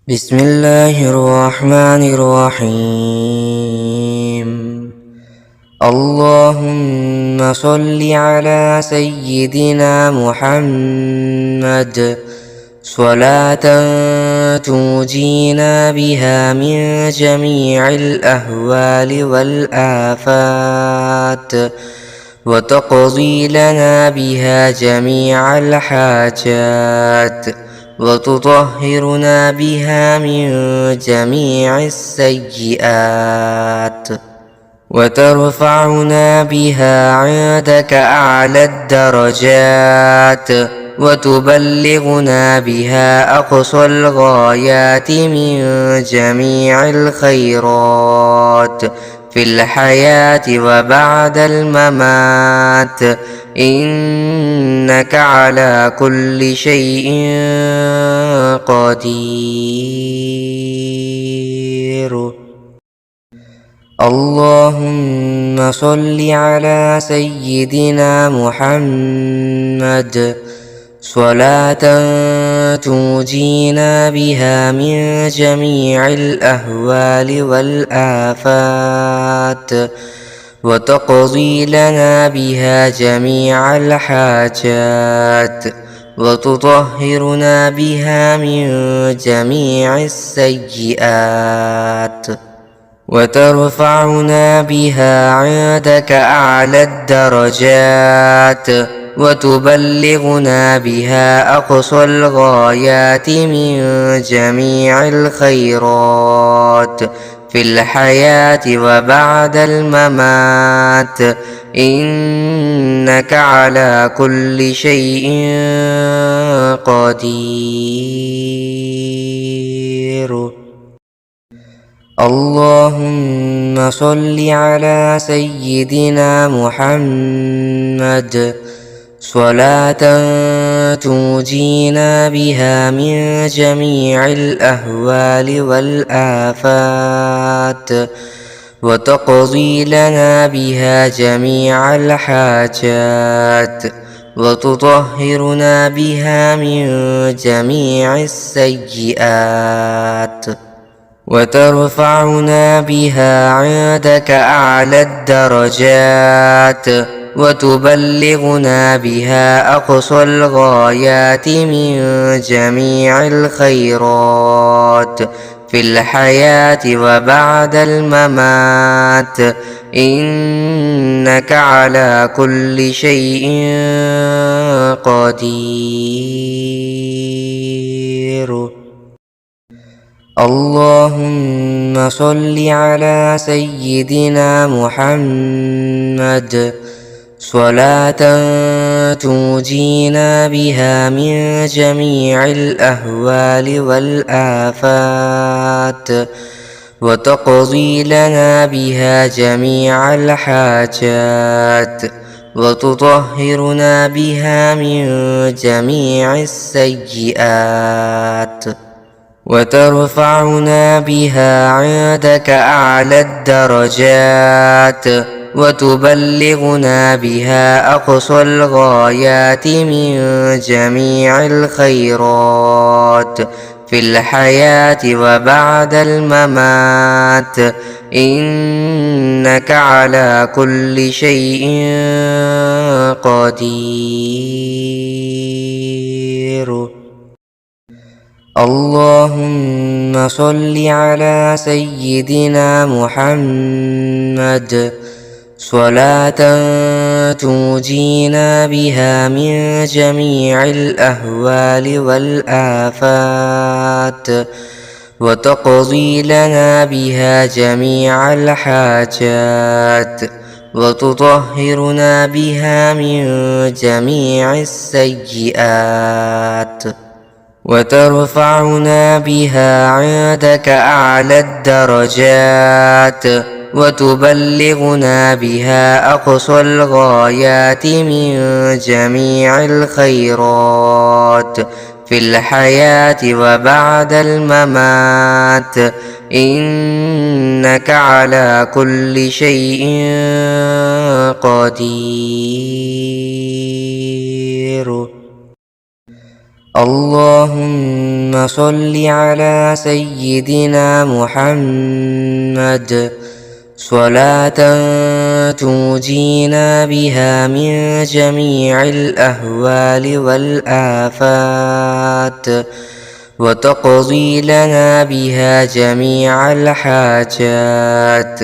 بسم الله الرحمن الرحيم. اللهم صل على سيدنا محمد صلاة تنجينا بها من جميع الأهوال والآفات وتقضي لنا بها جميع الحاجات وتطهرنا بها من جميع السيئات وترفعنا بها عندك أعلى الدرجات وتبلغنا بها أقصى الغايات من جميع الخيرات في الحياة وبعد الممات، إنك على كل شيء قدير. اللهم صل على سيدنا محمد صلاة تنجينا بها من جميع الأهوال والآفات وتقضي لنا بها جميع الحاجات وتطهرنا بها من جميع السيئات وترفعنا بها عندك أعلى الدرجات وتبلغنا بها أقصى الغايات من جميع الخيرات في الحياة وبعد الممات، إنك على كل شيء قدير. اللهم صل على سيدنا محمد صلاة تنجينا بها من جميع الأهوال والآفات وتقضي لنا بها جميع الحاجات وتطهرنا بها من جميع السيئات وترفعنا بها عندك أعلى الدرجات وتبلغنا بها أقصى الغايات من جميع الخيرات في الحياة وبعد الممات، إنك على كل شيء قدير. اللهم صل على سيدنا محمد صلاة تنجينا بها من جميع الأهوال والآفات وتقضي لنا بها جميع الحاجات وتطهرنا بها من جميع السيئات وترفعنا بها عندك أعلى الدرجات وتبلغنا بها أقصى الغايات من جميع الخيرات في الحياة وبعد الممات، إنك على كل شيء قدير. اللهم صل على سيدنا محمد صلاة تنجينا بها من جميع الأهوال والآفات وتقضي لنا بها جميع الحاجات وتطهرنا بها من جميع السيئات وترفعنا بها عندك أعلى الدرجات وتبلغنا بها أقصى الغايات من جميع الخيرات في الحياة وبعد الممات، إنك على كل شيء قدير. اللهم صل على سيدنا محمد صلاة تنجينا بها من جميع الأهوال والآفات وتقضي لنا بها جميع الحاجات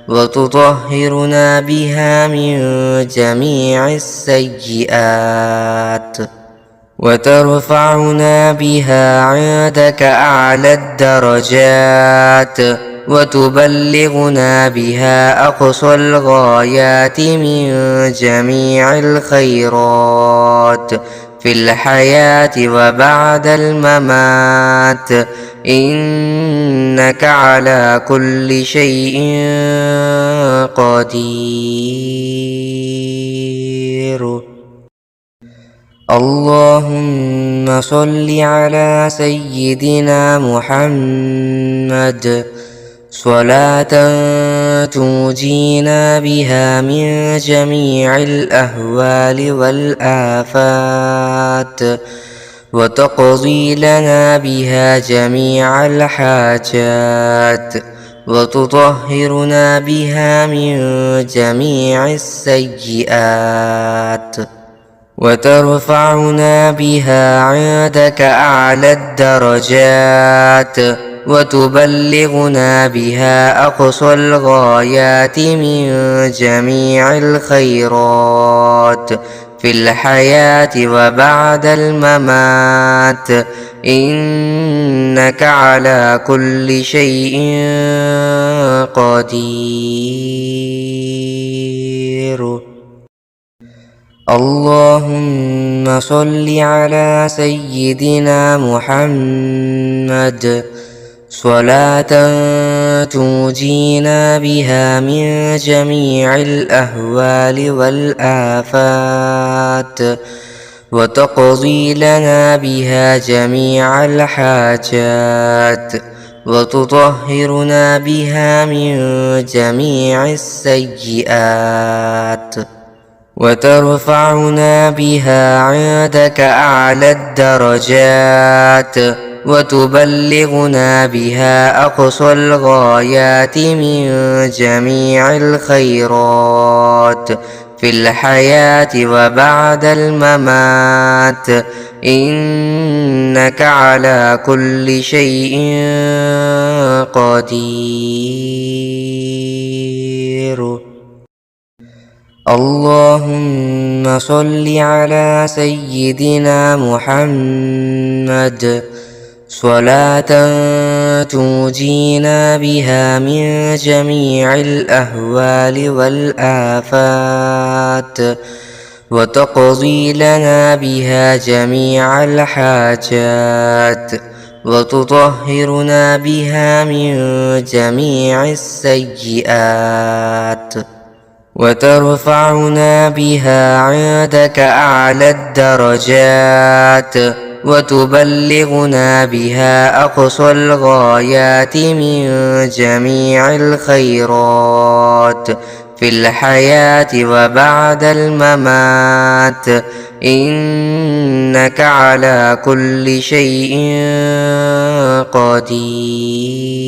وتطهرنا بها من جميع السيئات وترفعنا بها عندك أعلى الدرجات وتبلغنا بها أقصى الغايات من جميع الخيرات في الحياة وبعد الممات إنك على كل شيء قدير. اللهم صل على سيدنا محمد صلاة تنجينا بها من جميع الأهوال والآفات وتقضي لنا بها جميع الحاجات وتطهرنا بها من جميع السيئات وترفعنا بها عندك أعلى الدرجات وتبلغنا بها أقصى الغايات من جميع الخيرات في الحياة وبعد الممات إنك على كل شيء قدير. اللهم صل على سيدنا محمد صلاة تنجينا بها من جميع الأهوال والآفات وتقضي لنا بها جميع الحاجات وتطهرنا بها من جميع السيئات وترفعنا بها عندك أعلى الدرجات وتبلغنا بها أقصى الغايات من جميع الخيرات في الحياة وبعد الممات إنك على كل شيء قدير. اللهم صل على سيدنا محمد صلاة تنجينا بها من جميع الأهوال والآفات وتقضي لنا بها جميع الحاجات وتطهرنا بها من جميع السيئات وترفعنا بها عندك أعلى الدرجات وتبلغنا بها أقصى الغايات من جميع الخيرات في الحياة وبعد الممات إنك على كل شيء قدير.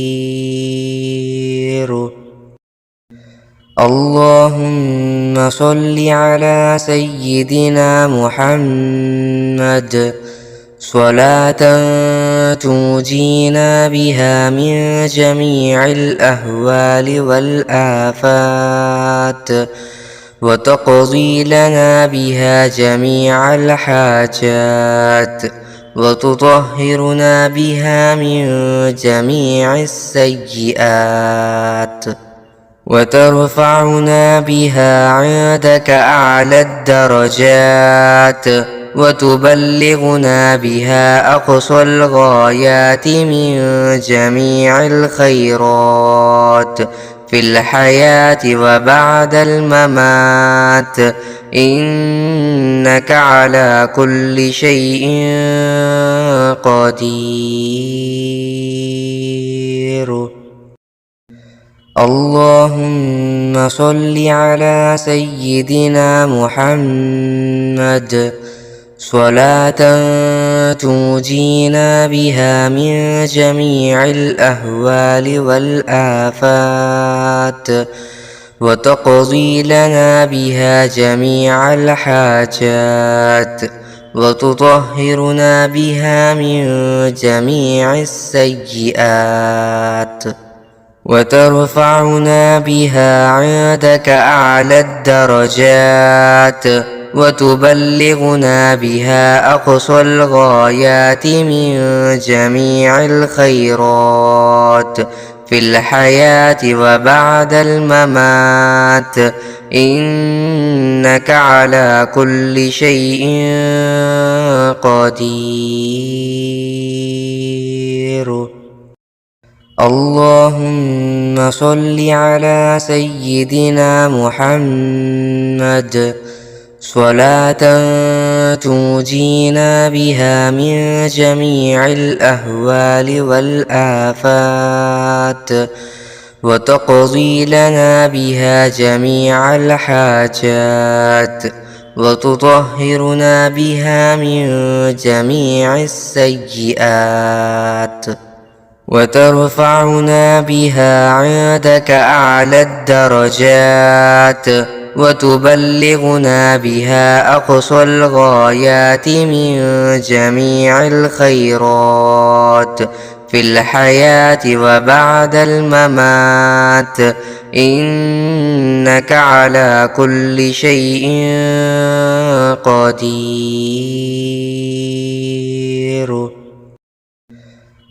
اللهم صل على سيدنا محمد صلاة تنجينا بها من جميع الأهوال والآفات وتقضي لنا بها جميع الحاجات وتطهرنا بها من جميع السيئات وترفعنا بها عندك أعلى الدرجات وتبلغنا بها أقصى الغايات من جميع الخيرات في الحياة وبعد الممات إنك على كل شيء قدير. اللهم صل على سيدنا محمد صلاة تنجينا بها من جميع الأهوال والآفات وتقضي لنا بها جميع الحاجات وتطهرنا بها من جميع السيئات وترفعنا بها عندك أعلى الدرجات وتبلغنا بها أقصى الغايات من جميع الخيرات في الحياة وبعد الممات إنك على كل شيء قدير. اللهم صل على سيدنا محمد صلاة تنجينا بها من جميع الأهوال والآفات وتقضي لنا بها جميع الحاجات وتطهرنا بها من جميع السيئات وترفعنا بها عندك أعلى الدرجات وتبلغنا بها أقصى الغايات من جميع الخيرات في الحياة وبعد الممات إنك على كل شيء قدير.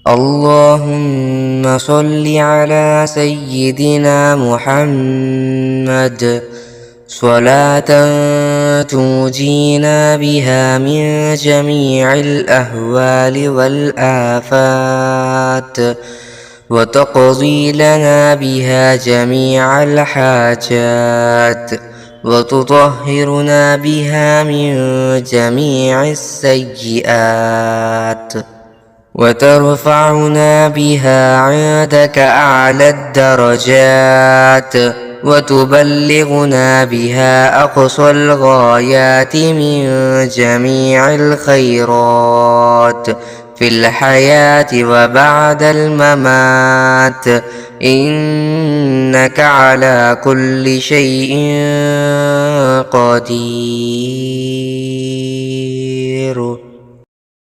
اللهم صل على سيدنا محمد صلاة تنجينا بها من جميع الأهوال والآفات وتقضي لنا بها جميع الحاجات وتطهرنا بها من جميع السيئات وترفعنا بها عندك أعلى الدرجات وتبلغنا بها أقصى الغايات من جميع الخيرات في الحياة وبعد الممات إنك على كل شيء قدير.